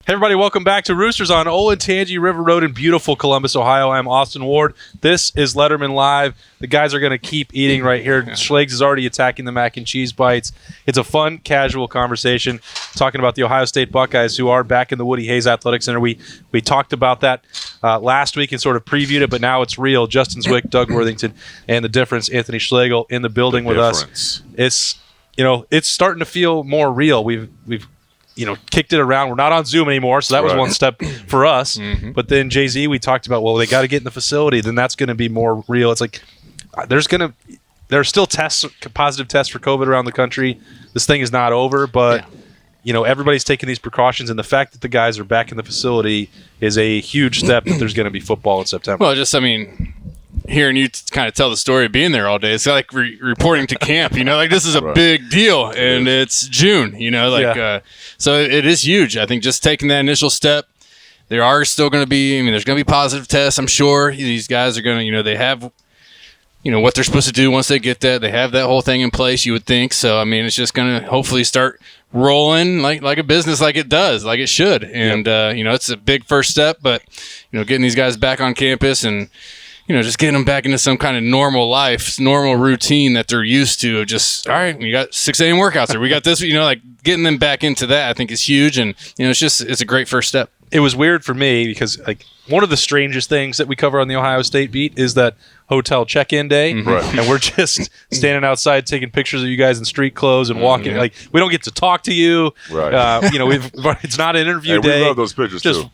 Hey everybody, welcome back to Roosters on Olentangy River Road in beautiful Columbus, Ohio. I'm Austin Ward. This is Lettermen Live. The guys are going to keep eating right here. Schlegel is already attacking the mac and cheese bites. It's a fun, casual conversation talking about the Ohio State Buckeyes, who are back in the Woody Hayes Athletic Center. We talked about that last week and sort of previewed it, but now it's real. Justin Zwick, Doug Worthington, and the difference, Anthony Schlegel, in the building with us. It's starting to feel more real. We've kicked it around. We're not on Zoom anymore, so that was one step for us. Mm-hmm. But then Jay-Z, we talked about, well, they got to get in the facility. Then that's going to be more real. It's like there are still positive tests for COVID around the country. This thing is not over, but everybody's taking these precautions, and the fact that the guys are back in the facility is a huge step that there's going to be football in September. Well, hearing you kind of tell the story of being there all day, it's like reporting to camp, this is a big deal, and it's June, so it is huge. I think just taking that initial step, there are still going to be, there's going to be positive tests, I'm sure. These guys are going to, they have, what they're supposed to do once they get that. They have that whole thing in place, you would think. So, it's just going to hopefully start rolling like a business, like it does, like it should. And, it's a big first step, but, getting these guys back on campus and, just getting them back into some kind of normal life, normal routine that they're used to. Just, all right, we got 6 a.m. workouts, or we got this, getting them back into that, I think is huge. And, it's a great first step. It was weird for me because, one of the strangest things that we cover on the Ohio State beat is that hotel check-in day. Mm-hmm. Right. And we're just standing outside taking pictures of you guys in street clothes and walking. Mm-hmm. We don't get to talk to you. Right. It's not an interview day. We love those pictures, too.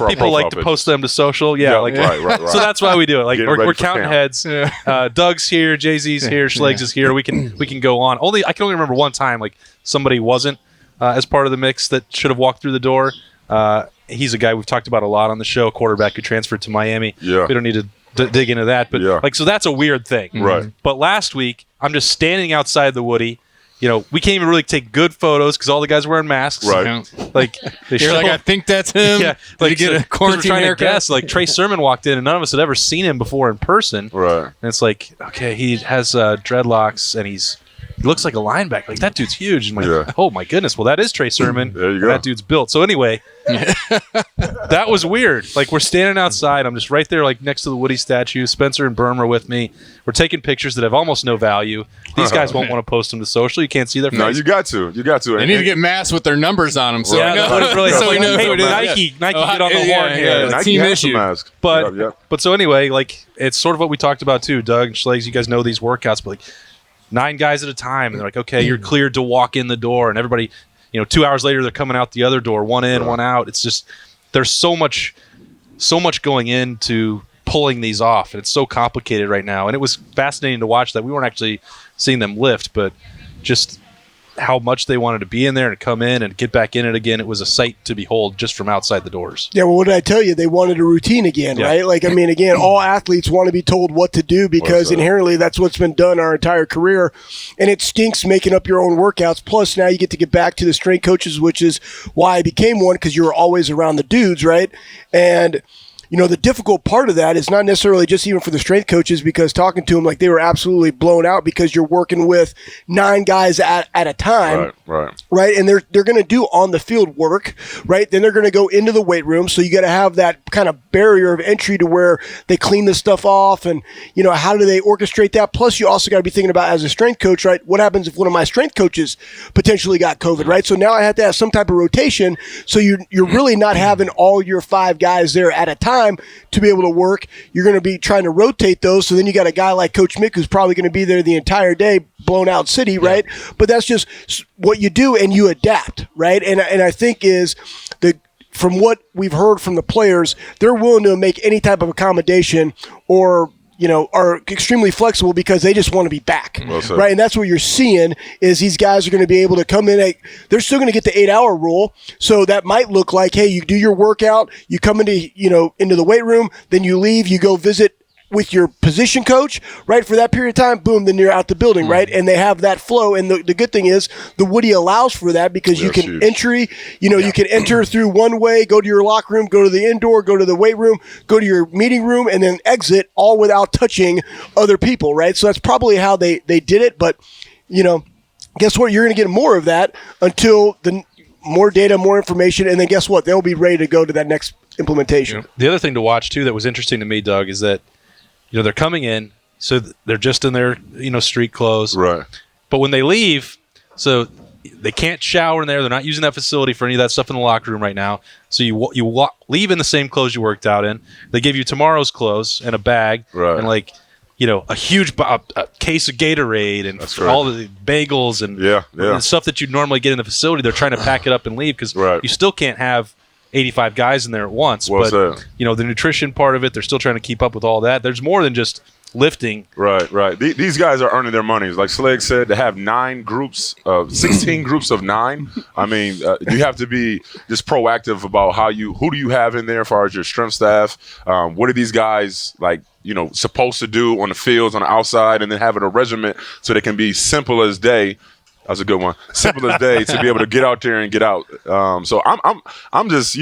People like to post them to social. Yeah, right. So that's why we do it. We're counting heads. Yeah. Doug's here, Jay-Z's here, Schlegel is here. We can go on. I can only remember one time somebody wasn't as part of the mix that should have walked through the door. He's a guy we've talked about a lot on the show, quarterback who transferred to Miami. Yeah. We don't need to dig into that, but so that's a weird thing. Right. But last week, I'm just standing outside the Woody. We can't even really take good photos because all the guys are wearing masks. Right. I think that's him. Yeah. Get a quarantine haircut. Guess, Trey Sermon walked in and none of us had ever seen him before in person. Right. And it's okay, he has dreadlocks and he looks like a linebacker. That dude's huge. I'm oh my goodness. Well, that is Trey Sermon. There you go. That dude's built. So anyway, that was weird. We're standing outside. I'm just right there, next to the Woody statue. Spencer and Berm are with me. We're taking pictures that have almost no value. These guys won't want to post them to social. You can't see their face. No, you got to. They need to get masks with their numbers on them. So we know who it is. Nike get on the horn here. Nike team has issue. Mask. But so anyway, it's sort of what we talked about too. Doug and Schlegel, you guys know these workouts, but 9 guys at a time, and they're okay, you're cleared to walk in the door, and everybody, 2 hours later they're coming out the other door, one in, one out. It's just there's so much going into pulling these off, and it's so complicated right now. And it was fascinating to watch that. We weren't actually seeing them lift, but just how much they wanted to be in there and come in and get back in it again. It was a sight to behold just from outside the doors. Yeah, well, what did I tell you? They wanted a routine again, right? Again, all athletes want to be told what to do because inherently that's what's been done our entire career. And it stinks making up your own workouts. Plus, now you get to get back to the strength coaches, which is why I became one, because you were always around the dudes, right? And the difficult part of that is not necessarily just even for the strength coaches, because talking to them, they were absolutely blown out because you're working with 9 guys at a time. Right. And they're going to do on the field work, right? Then they're going to go into the weight room. So you got to have that kind of barrier of entry to where they clean this stuff off and, how do they orchestrate that? Plus you also got to be thinking about, as a strength coach, right? What happens if one of my strength coaches potentially got COVID, right? So now I have to have some type of rotation. So you're really not having all your 5 guys there at a time to be able to work. You're going to be trying to rotate those. So then you got a guy like Coach Mick who's probably going to be there the entire day, blown out city, right? But that's just what you do, and you adapt, right? And I think from what we've heard from the players, they're willing to make any type of accommodation or are extremely flexible because they just want to be back, right? And that's what you're seeing is these guys are going to be able to come in. They're still going to get the 8-hour rule. So that might look like, hey, you do your workout, you come into the weight room, then you leave, you go visit with your position coach, right, for that period of time, boom, then you're out the building, right? And they have that flow. And the good thing is the Woody allows for that because you can you can enter through one way, go to your locker room, go to the indoor, go to the weight room, go to your meeting room, and then exit all without touching other people, right? So that's probably how they did it. But, guess what? You're going to get more of that until more data, more information, and then guess what? They'll be ready to go to that next implementation. The other thing to watch too that was interesting to me, Doug, is that they're coming in, so they're just in their street clothes, Right. But when they leave, so they can't shower in there. They're not using that facility for any of that stuff in the locker room right now. So you leave in the same clothes you worked out in. They give you tomorrow's clothes and a bag, Right. and a huge a case of Gatorade and all the bagels and the stuff that you'd normally get in the facility. They're trying to pack it up and leave because you still can't have 85 guys in there at once. Well but said. the nutrition part of it, they're still trying to keep up with all that. There's more than just lifting. Right. These guys are earning their money. Like Schlegel said, to have 9 groups, 16 groups of 9. I mean, you have to be just proactive about who do you have in there as far as your strength staff? What are these guys supposed to do on the fields, on the outside, and then having a regiment so they can be simple as day. That's a good one. Simple as day to be able to get out there and get out. So I'm just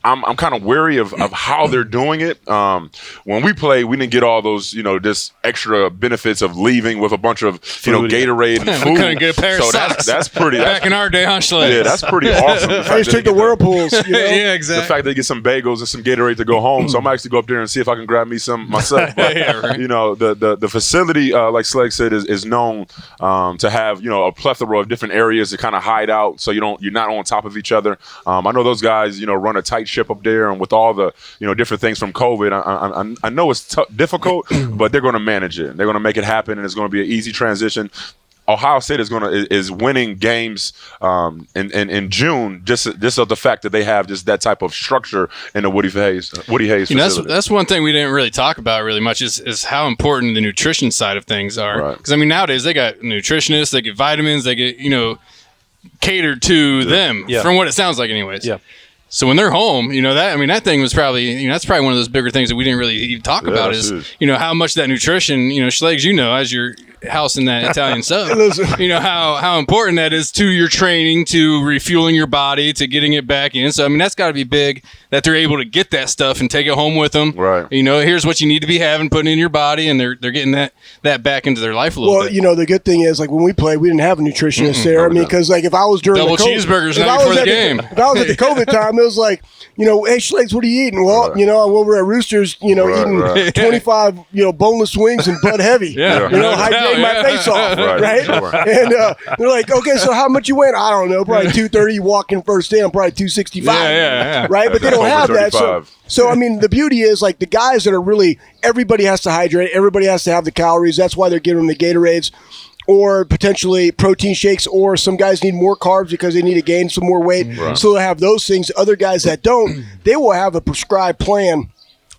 I'm kind of wary of how they're doing it. When we play, we didn't get all those, just extra benefits of leaving with a bunch of, Gatorade and food. Couldn't get a pair of socks. That's pretty. Back in our day, huh, Schlegel? Yeah, that's pretty awesome. I just took the whirlpools. Yeah, exactly. The fact they get some bagels and some Gatorade to go home, so I'm actually go up there and see if I can grab me some myself. But, the facility, like Schlegel said, is known to have a plethora of different areas to kind of hide out, so you're not on top of each other. I know those guys, run a tight ship up there, and with all the different things from COVID, I know it's difficult, but they're going to manage it. They're going to make it happen, and it's going to be an easy transition. Ohio State is winning games in June just of the fact that they have just that type of structure in the Woody Hayes facility. That's one thing we didn't really talk about really much is how important the nutrition side of things are. Because nowadays they got nutritionists, they get vitamins, they get catered to them from what it sounds like, anyways. Yeah. So when they're home, that thing was probably, that's probably one of those bigger things that we didn't really even talk about is, how much that nutrition, Schlegel, as your house in that Italian sub, how important that is to your training, to refueling your body, to getting it back in. So, that's got to be big that they're able to get that stuff and take it home with them. Right. Here's what you need to be having, putting in your body, and they're getting that back into their life a little bit. Well, the good thing is, when we played, we didn't have a nutritionist there. Because, if I was during double the COVID, cheeseburgers night before the game. If I was at the COVID time, it was like, hey, Schlegel, what are you eating? Well, I'm over at Roosters, eating 25, boneless wings and Bud Heavy. Hydrating my face off, right? Sure. And they're like, okay, so how much you weigh? I don't know, probably 230. Walking first day, I'm probably 265. Right? But they don't have that. So, the beauty is, the guys that are really, everybody has to hydrate. Everybody has to have the calories. That's why they're giving them the Gatorades. Or potentially protein shakes, or some guys need more carbs because they need to gain some more weight. Right. So they'll have those things. Other guys that don't, they will have a prescribed plan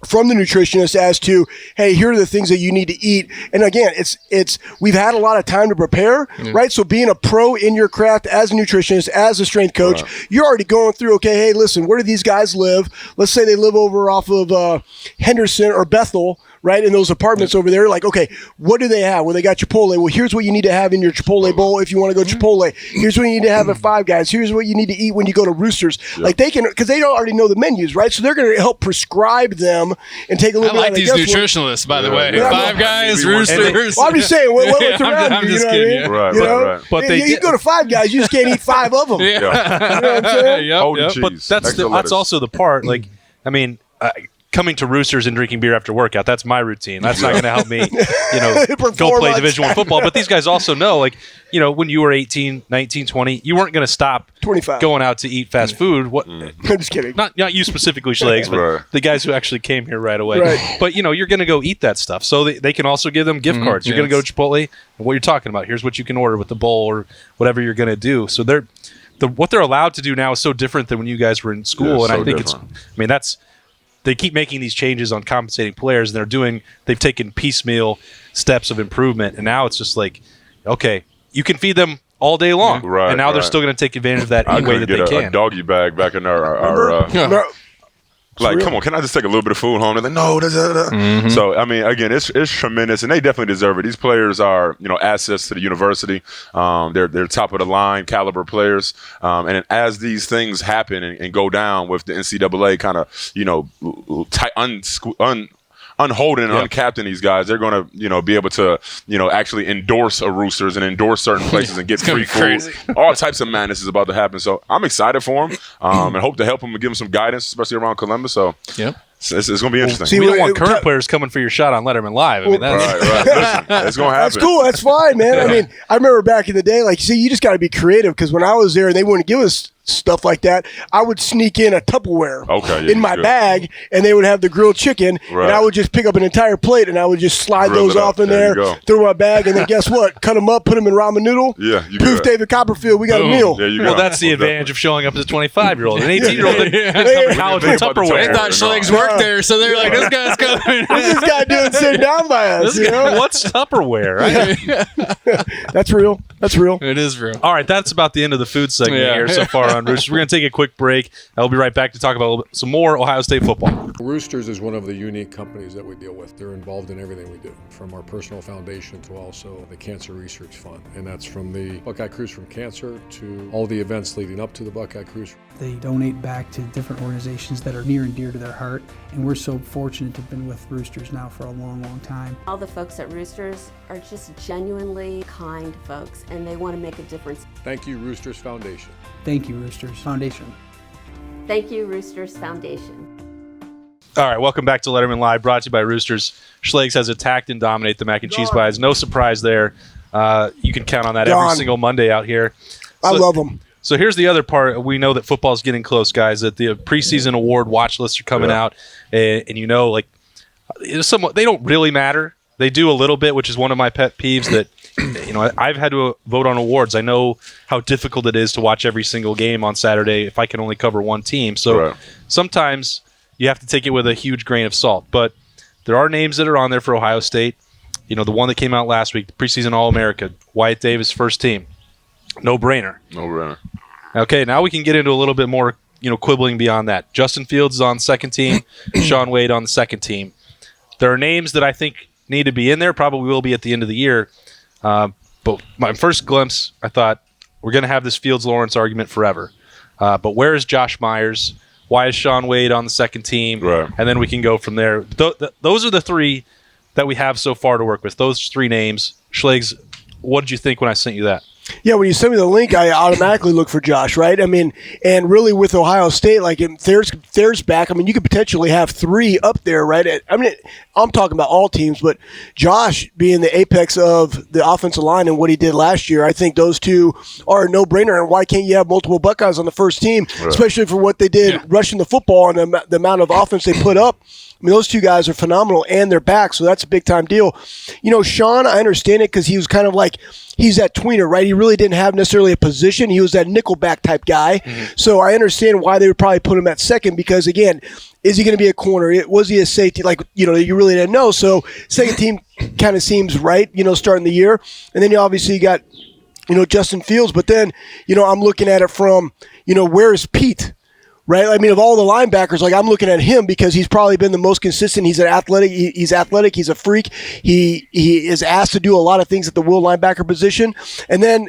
from the nutritionist as to, hey, here are the things that you need to eat. And again, it's we've had a lot of time to prepare, right? So being a pro in your craft as a nutritionist, as a strength coach, you're already going through, okay, hey, listen, where do these guys live? Let's say they live over off of Henderson or Bethel, right, in those apartments over there. Okay, what do they have? Well, they got Chipotle. Well, here's what you need to have in your Chipotle bowl if you want to go Chipotle. Here's what you need to have at Five Guys. Here's what you need to eat when you go to Roosters. They can, because they already know the menus, right? So they're going to help prescribe them and take a little bit out of these nutritionalists, by the way. Five Guys, Roosters. Well, I'm just saying, what's around I'm you? just kidding. Right. But you go to Five Guys, you just can't eat 5 of them. You know what I'm saying? But that's also the part. Coming to Roosters and drinking beer after workout, that's my routine. That's not going to help me, go play Division I football. But these guys also know, when you were 18, 19, 20, you weren't going to stop 25 going out to eat fast food. I'm just kidding. Not you specifically, Schlegel, but the guys who actually came here right away. Right. But, you're going to go eat that stuff. So they can also give them gift cards. You're going to go to Chipotle, and what you're talking about, here's what you can order with the bowl or whatever you're going to do. So what they're allowed to do now is so different than when you guys were in school. And I think they keep making these changes on compensating players, and they've taken piecemeal steps of improvement, and now it's just okay, you can feed them all day long, and now they're still going to take advantage of that any way that they can. A doggy bag back in our come on, can I just take a little bit of food home? They're like, no. So, again, it's tremendous, and they definitely deserve it. These players are, assets to the university. They're top of the line caliber players. And as these things happen and go down with the NCAA kind of, unholding and uncaptain these guys. They're going to, be able to, actually endorse a Roosters and endorse certain places and get free food. All types of madness is about to happen. So I'm excited for him and hope to help him and give him some guidance, especially around Columbus. So it's going to be interesting. See, we don't want current players coming for your shot on Letterman Live. I mean, right. Listen, it's going to happen. That's cool. That's fine, man. I mean, I remember back in the day, like, you just got to be creative, because when I was there and they wouldn't give us stuff like that, I would sneak in a Tupperware in my bag, and they would have the grilled chicken, and I would just pick up an entire plate, and I would just slide those off in there, throw my bag, and then guess what? Cut them up, put them in ramen noodle. Yeah, Poof, David Copperfield, we got a meal. Well, that's the advantage of showing up as a 25-year-old. An 18-year-old that college with Tupperware. They thought Schlegel worked there, so they're like, this guy's coming. What's this guy doing sitting down by us? What's Tupperware? Right? That's real. That's real. It is real. All right, that's about the end of the food segment here so far on Roosters. We're going to take a quick break. I'll be right back to talk about some more Ohio State football. Roosters is one of the unique companies that we deal with. They're involved in everything we do, from our personal foundation to also the Cancer Research Fund. And that's from the Buckeye Cruise from Cancer to all the events leading up to the Buckeye Cruise. They donate back to different organizations that are near and dear to their heart, and we're so fortunate to have been with Roosters now for a long, long time. All the folks at Roosters are just genuinely kind folks, and they want to make a difference. Thank you, Roosters Foundation. Thank you, Roosters Foundation. Thank you, Roosters Foundation. All right, welcome back to Letterman Live, brought to you by Roosters. Schlegel has attacked and dominated the mac and cheese pies. No surprise there. You can count on that every single Monday out here. I love them. So here's the other part. We know that football is getting close, guys, that the preseason award watch lists are coming out. And they don't really matter. They do a little bit, which is one of my pet peeves that, I've had to vote on awards. I know how difficult it is to watch every single game on Saturday if I can only cover one team. So sometimes you have to take it with a huge grain of salt. But there are names that are on there for Ohio State. The one that came out last week, the preseason All-America, Wyatt Davis, first team. No brainer. Okay, now we can get into a little bit more, quibbling beyond that. Justin Fields is on second team. Shaun Wade on the second team. There are names that I think need to be in there, probably will be at the end of the year. But my first glimpse, I thought, we're going to have this Fields-Lawrence argument forever. But where is Josh Myers? Why is Shaun Wade on the second team? Right. And then we can go from there. Those are the three that we have so far to work with. Those three names. Schlegel, what did you think when I sent you that? Yeah, when you sent me the link, I automatically look for Josh, right? I mean, and really with Ohio State, like if there's back, I mean, you could potentially have three up there, right? I mean, I'm talking about all teams, but Josh being the apex of the offensive line and what he did last year, I think those two are a no-brainer. And why can't you have multiple Buckeyes on the first team, especially for what they did rushing the football and the amount of offense they put up? I mean, those two guys are phenomenal, and they're back, so that's a big-time deal. Shaun, I understand it because he was kind of like, he's that tweener, right? He really didn't have necessarily a position. He was that nickelback type guy. Mm-hmm. So I understand why they would probably put him at second because, again, is he going to be a corner? Was he a safety? Like, you really didn't know. So second team kind of seems right, starting the year. And then you obviously got, Justin Fields. But then, I'm looking at it from, where is Pete? Right, I mean, of all the linebackers, like I'm looking at him because he's probably been the most consistent. He's athletic. He's a freak. He is asked to do a lot of things at the will linebacker position. And then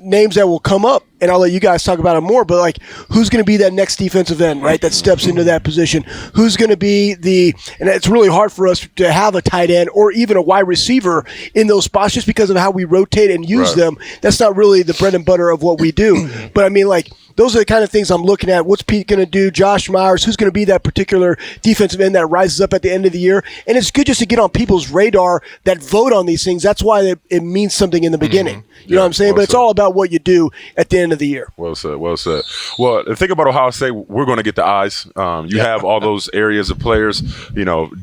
names that will come up, and I'll let you guys talk about it more. But like, who's going to be that next defensive end, right? That steps into that position. Who's going to be and it's really hard for us to have a tight end or even a wide receiver in those spots just because of how we rotate and use them. That's not really the bread and butter of what we do. But I mean, like, those are the kind of things I'm looking at. What's Pete going to do? Josh Myers, who's going to be that particular defensive end that rises up at the end of the year? And it's good just to get on people's radar that vote on these things. That's why it means something in the beginning. You know what I'm saying? But it's all about what you do at the end of the year. Well said. Well, the thing about Ohio State, we're going to get the eyes. You have all those areas of players.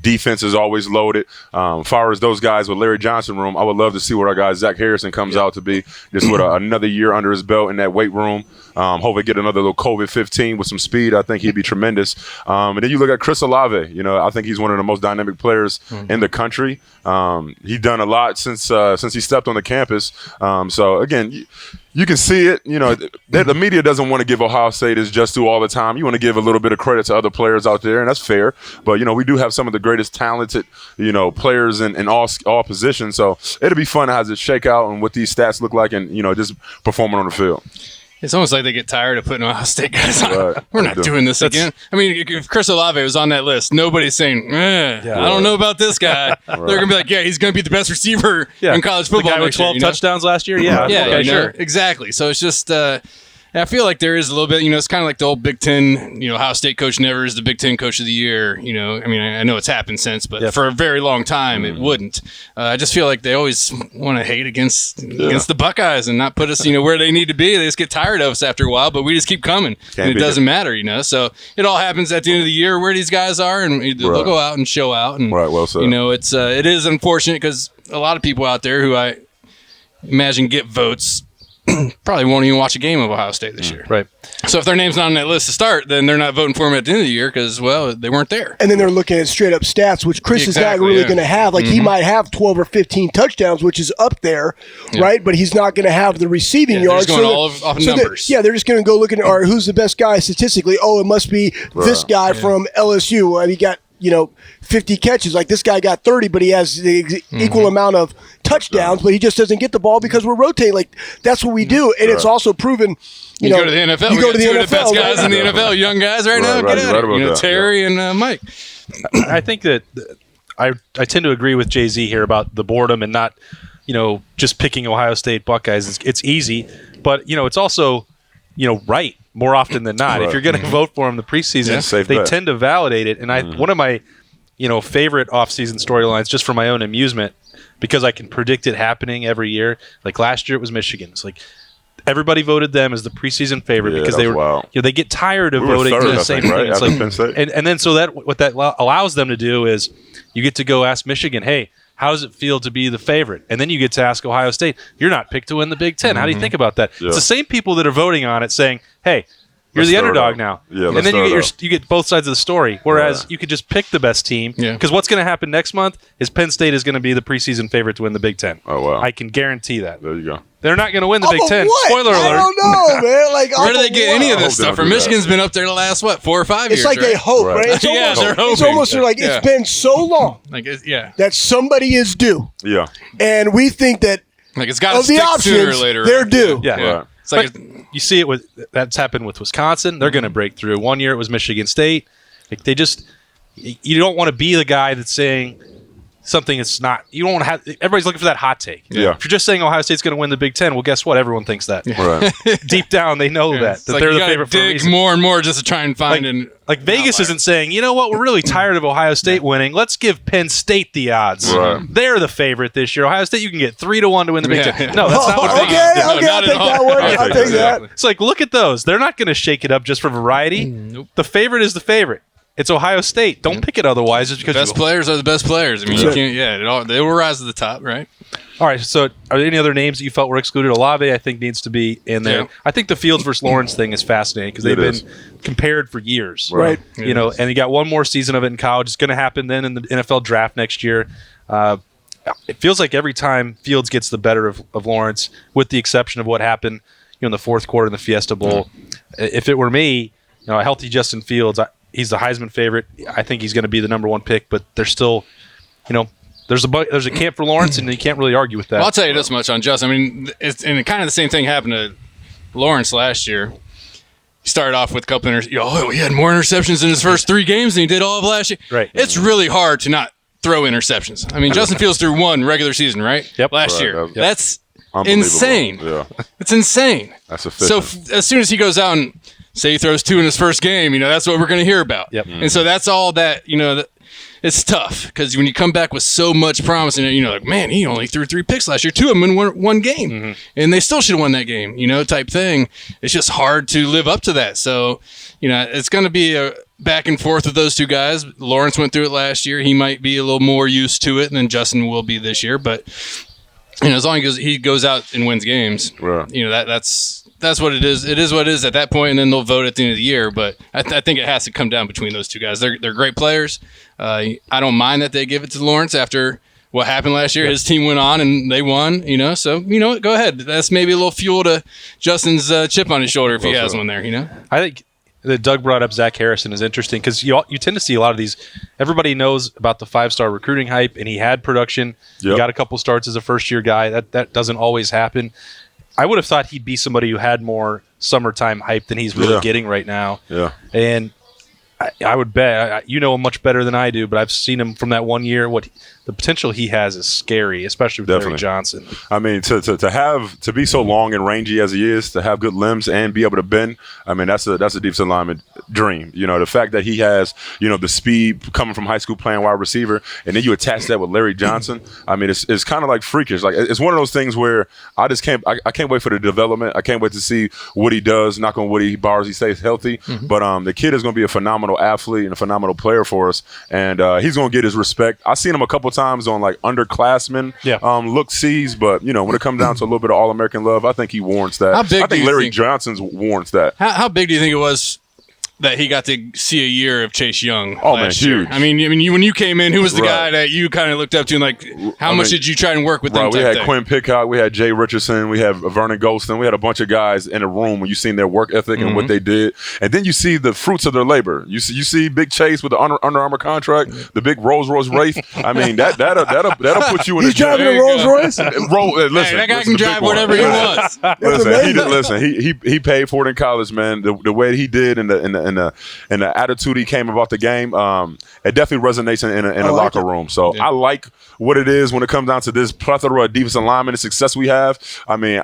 Defense is always loaded. Far as those guys with Larry Johnson room, I would love to see what our guy Zach Harrison comes out to be just with another year under his belt in that weight room. Hopefully get another little COVID-15 with some speed. I think he'd be tremendous. And then you look at Chris Olave. I think he's one of the most dynamic players in the country. He's done a lot since he stepped on the campus. So again, you can see it. The media doesn't want to give Ohio State his just due all the time. You want to give a little bit of credit to other players out there, and that's fair. But we do have some of the greatest talented players in all positions. So it'll be fun to have this shakeout and what these stats look like, and just performing on the field. It's almost like they get tired of putting Ohio State guys on. Right. We're not doing this again. I mean, if Chris Olave was on that list, nobody's saying, I don't know about this guy. They're going to be like, yeah, he's going to be the best receiver in college football. The guy with 12 touchdowns last year? Yeah. Yeah, okay, sure. Exactly. So it's just, I feel like there is a little bit, it's kind of like the old Big Ten, Ohio State coach never is the Big Ten coach of the year. I mean, I know it's happened since, but for a very long time, it wouldn't. I just feel like they always want to hate against the Buckeyes and not put us, where they need to be. They just get tired of us after a while, but we just keep coming. And it doesn't matter, So it all happens at the end of the year where these guys are, and they'll go out and show out. And, well said. it is unfortunate because a lot of people out there who I imagine get votes probably won't even watch a game of Ohio State this year. Right. So if their name's not on that list to start, then they're not voting for them at the end of the year because, they weren't there. And then they're looking at straight up stats, which Chris is not really going to have. Like he might have 12 or 15 touchdowns, which is up there, right? But he's not going to have the receiving yards. They're just going off numbers. They're just going to go looking at, all right, who's the best guy statistically? Oh, it must be this guy from LSU. And he got 50 catches. Like this guy got 30, but he has the equal amount of touchdowns, but he just doesn't get the ball because we're rotating. Like that's what we do, and it's also proven. You go to the NFL. You go to the two NFL. Of the best guys in the NFL, young guys right now. Get at it. Terry and Mike. I think that I tend to agree with Jay-Z here about the boredom and not, just picking Ohio State Buckeyes. It's easy, but it's also, right more often than not. If you're going to vote for them the preseason, they tend to validate it. And one of my, favorite off-season storylines, just for my own amusement, because I can predict it happening every year. Like last year, it was Michigan. It's like everybody voted them as the preseason favorite because they were, they get tired of voting to the same thing. Right? It's like, and then so what that allows them to do is you get to go ask Michigan, hey, how does it feel to be the favorite? And then you get to ask Ohio State, you're not picked to win the Big Ten. How do you think about that? Yeah. It's the same people that are voting on it saying, hey, you're the underdog now. Yeah, and then you get both sides of the story. Whereas you could just pick the best team. Because what's going to happen next month is Penn State is going to be the preseason favorite to win the Big Ten. Oh, wow. I can guarantee that. There you go. They're not going to win the Big Ten. What? Spoiler alert. I don't know, man. Like, where do they get any of this stuff from? Michigan's been up there the last, 4 or 5 years? It's like they hope, right? It's almost, they're hoping. It's almost like it's been so long that somebody is due. Yeah. And we think that like it's got to stick sooner or later. They're due. Yeah. Right. It's like you see it that's happened with Wisconsin. They're going to break through. One year it was Michigan State. Like you don't want to be the guy that's saying something that's not. You don't want to have. Everybody's looking for that hot take. Yeah. If you're just saying Ohio State's going to win the Big Ten, well, guess what? Everyone thinks that. Right. Deep down, they know that they're the favorite for a reason. More and more just to try and find like Vegas isn't saying, you know what, we're really tired of Ohio State winning. Let's give Penn State the odds. Right. They're the favorite this year. Ohio State, you can get 3-1 to win the Big Ten. No, that's not what Vegas Okay, I'll take that one. I'll take that. It's like, look at those. They're not going to shake it up just for variety. Nope. The favorite is the favorite. It's Ohio State. Don't pick it otherwise. Just because best players are the best players. I mean, you can't. They will rise to the top, right? All right. So, are there any other names that you felt were excluded? Olave, I think, needs to be in there. Yeah. I think the Fields versus Lawrence thing is fascinating because they've been compared for years, right? And you got one more season of it in college. It's going to happen then in the NFL draft next year. It feels like every time Fields gets the better of Lawrence, with the exception of what happened, in the fourth quarter in the Fiesta Bowl. If it were me, a healthy Justin Fields. He's the Heisman favorite. I think he's going to be the number one pick, but there's still, there's a camp for Lawrence, and you can't really argue with that. Well, I'll tell you this much on Justin. I mean, and kind of the same thing happened to Lawrence last year. He started off with a couple he had more interceptions in his first 3 games than he did all of last year. Right. It's really hard to not throw interceptions. I mean, Justin Fields threw 1 regular season, right? Yep. Last year. Yep. That's insane. Yeah. It's insane. That's efficient. So as soon as he goes out and say he throws 2 in his first game, that's what we're going to hear about. Yep. And so that's all that, it's tough because when you come back with so much promise and like, man, he only threw 3 picks last year, 2 of them in one game, and they still should have won that game, type thing. It's just hard to live up to that. So, it's going to be a back and forth with those 2 guys. Lawrence went through it last year. He might be a little more used to it than Justin will be this year, but as long as he goes out and wins games, that's what it is. It is what it is at that point, and then they'll vote at the end of the year. But I think it has to come down between those 2 guys. They're great players. I don't mind that they give it to Lawrence after what happened last year. His team went on and they won. So what? Go ahead. That's maybe a little fuel to Justin's chip on his shoulder if he has one there. I think that Doug brought up Zach Harrison is interesting because you tend to see a lot of these. Everybody knows about the 5-star recruiting hype, and he had production. He got a couple starts as a first-year guy. That doesn't always happen. I would have thought he'd be somebody who had more summertime hype than he's really getting right now. Yeah. And I would bet, you know him much better than I do, but I've seen him from that 1 year. The potential he has is scary, especially with Larry Johnson. I mean, to be so long and rangy as he is, to have good limbs and be able to bend, I mean, that's a defensive lineman dream. You know, the fact that he has, you know, the speed coming from high school playing wide receiver, and then you attach that with Larry Johnson. I mean, it's kind of like freakish. Like, it's one of those things where I can't wait for the development. I can't wait to see what he does. Knock on wood, he bars, he stays healthy. But the kid is going to be a phenomenal athlete and a phenomenal player for us, and he's going to get his respect. I've seen him a couple times on like underclassmen look-sees, but you know, when it comes down to a little bit of All-American love, I think he warrants that. How big I think Larry Johnson's warrants that. How big do you think it was that he got to see a year of Chase Young? Oh man, huge. I mean, when you came in, who was the guy that you kind of looked up to, and like, how much did you try and work with them? We had Quinn Pickhock, we had Jay Richardson, we had Vernon Golston, we had a bunch of guys in the room when you seen their work ethic and what they did, and then you see the fruits of their labor. You see Big Chase with the Under Armour contract, the big Rolls Royce Wraith. I mean, that'll put you in. He's driving a Rolls Royce. Listen, that guy can drive whatever he wants. He paid for it in college, man. The way he did and the attitude he came about the game, it definitely resonates in a locker room. So I like what it is when it comes down to this plethora of defensive linemen, the success we have. I mean,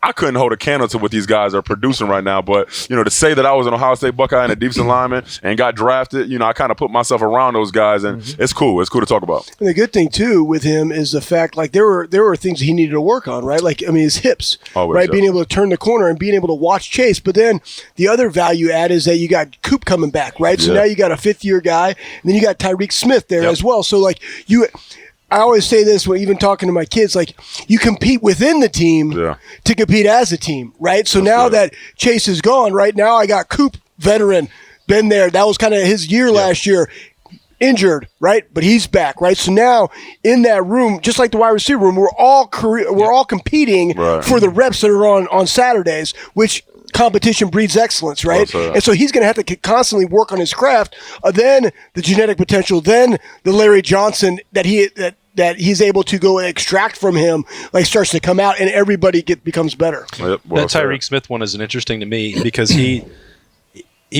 I couldn't hold a candle to what these guys are producing right now. But, you know, to say that I was an Ohio State Buckeye and a defensive lineman and got drafted, you know, I kind of put myself around those guys, and it's cool. It's cool to talk about. And the good thing, too, with him is the fact, like, there were things he needed to work on, right? Like, I mean, his hips, right? Being able to turn the corner and being able to watch Chase. But then the other value add is that you got Coop coming back, right? So now you got a fifth-year guy, and then you got Tyreek Smith there as well. So, like, I always say this when even talking to my kids, like, you compete within the team to compete as a team, right? So now that Chase is gone, right now I got Coop, veteran, been there. That was kind of his year last year, injured, right? But he's back, right? So now in that room, just like the wide receiver room, we're all competing for the reps that are on Saturdays, which competition breeds excellence, right? And so he's going to have to constantly work on his craft. Then the genetic potential, then the Larry Johnson that he's able to go and extract from him, like, starts to come out, and everybody becomes better. That Tyreek Smith one is interesting to me because he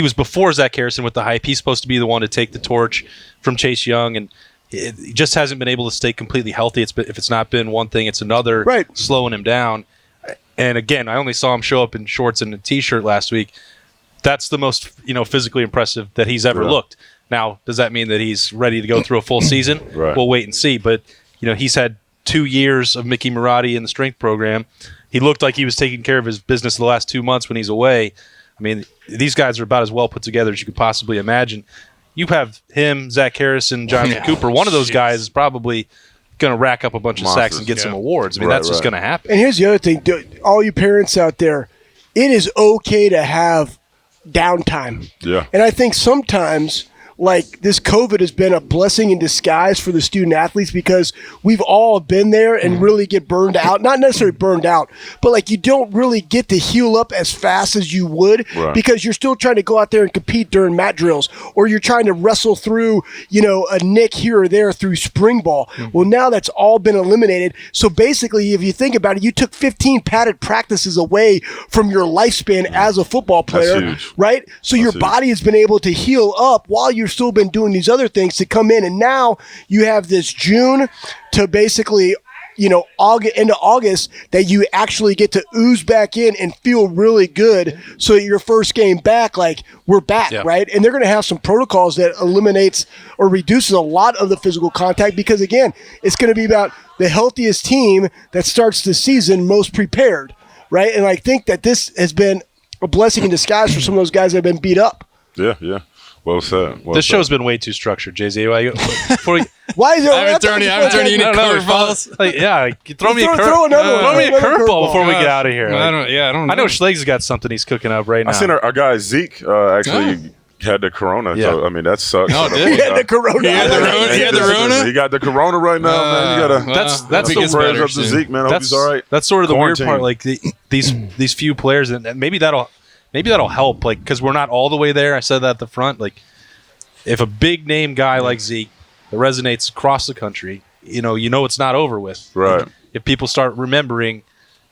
was before Zach Harrison with the hype. He's supposed to be the one to take the torch from Chase Young, and he just hasn't been able to stay completely healthy. If it's not been one thing, it's another, slowing him down. And again, I only saw him show up in shorts and a T-shirt last week. That's the most, physically impressive that he's ever looked. Now, does that mean that he's ready to go through a full season? We'll wait and see. But, he's had 2 years of Mickey Marotti in the strength program. He looked like he was taking care of his business the last 2 months when he's away. I mean, these guys are about as well put together as you could possibly imagine. You have him, Zach Harrison, Jonathan Cooper. One of those guys is probably going to rack up a bunch of sacks and get some awards. I mean, that's just going to happen. And here's the other thing. All you parents out there, it is okay to have downtime. Yeah. And I think sometimes, like, this COVID has been a blessing in disguise for the student athletes because we've all been there and really get burned out. Not necessarily burned out, but, like, you don't really get to heal up as fast as you would because you're still trying to go out there and compete during mat drills, or you're trying to wrestle through, a nick here or there through spring ball. Well, now that's all been eliminated. So basically, if you think about it, you took 15 padded practices away from your lifespan as a football player, right? So your body has been able to heal up while you've still been doing these other things to come in, and now you have this June to basically August into August that you actually get to ooze back in and feel really good. So your first game back, like, we're back, right? And they're going to have some protocols that eliminates or reduces a lot of the physical contact because, again, it's going to be about the healthiest team that starts the season most prepared, right? And I think that this has been a blessing in disguise for some of those guys that have been beat up. Yeah. Well said. This show's been way too structured, Jay-Z. Why is there? I haven't turned you any curveballs. Throw me a curveball before we get out of here. I don't know. I know Schleg's got something he's cooking up right now. I seen our guy Zeke actually had the corona. Yeah. So, I mean, that sucks. Oh, did he? He had the corona. He had the Rona? He got the corona right now, man. You gotta. That's the prayers up to Zeke, man. I hope he's all right. That's sort of the weird part. Like these few players, and maybe that'll help. Like, because we're not all the way there. I said that at the front. Like, if a big name guy like Zeke that resonates across the country, it's not over with. Right. If people start remembering,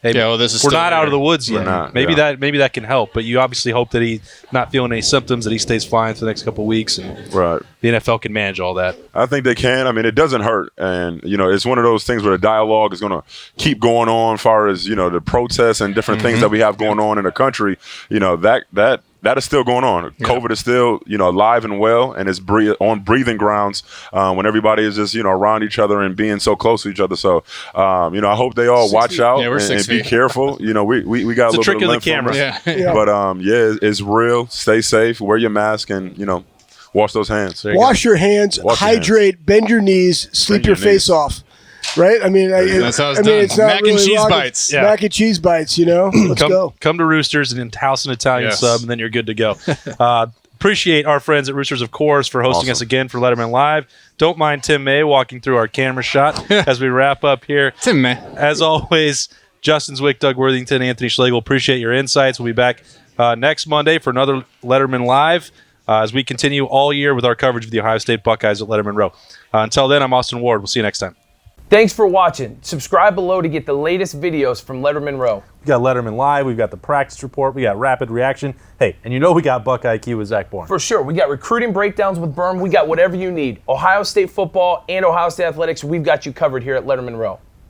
hey, Yeah, well, this is we're still not out of the woods We're yet. not, maybe yeah. that can help, but you obviously hope that he's not feeling any symptoms, that he stays fine for the next couple of weeks, and Right. the NFL can manage all that. I think they can. I mean, it doesn't hurt. And, it's one of those things where the dialogue is going to keep going on as far as, the protests and different things that we have going on in the country. That is still going on. Yeah. COVID is still, alive and well, and it's on breathing grounds when everybody is just, around each other and being so close to each other. So, I hope they all watch out Yeah, we're and 6 be feet. careful. We got It's a a little trick bit of of the camera. Yeah. But, it's real. Stay safe. Wear your mask and, wash those hands. Wash your hands, Wash your hydrate, bend your knees, sleep Bend your your face knees. off. Right? I mean, That's how it's done. it's not Mac and really cheese rocket- bites. Yeah. Mac and cheese bites, Let's go. Come to Roosters and house an Italian Yes. sub, and then you're good to go. Appreciate our friends at Roosters, of course, for hosting us again for Letterman Live. Don't mind Tim May walking through our camera shot as we wrap up here. Tim, man. As always, Justin Zwick, Doug Worthington, Anthony Schlegel, appreciate your insights. We'll be back next Monday for another Letterman Live as we continue all year with our coverage of the Ohio State Buckeyes at Lettermen Row. Until then, I'm Austin Ward. We'll see you next time. Thanks for watching. Subscribe below to get the latest videos from Lettermen Row. We got Letterman Live, we've got the practice report, we got rapid reaction. Hey, and we got Buckeye IQ with Zach Bourne. For sure. We got recruiting breakdowns with Berm. We got whatever you need. Ohio State football and Ohio State athletics, we've got you covered here at Lettermen Row.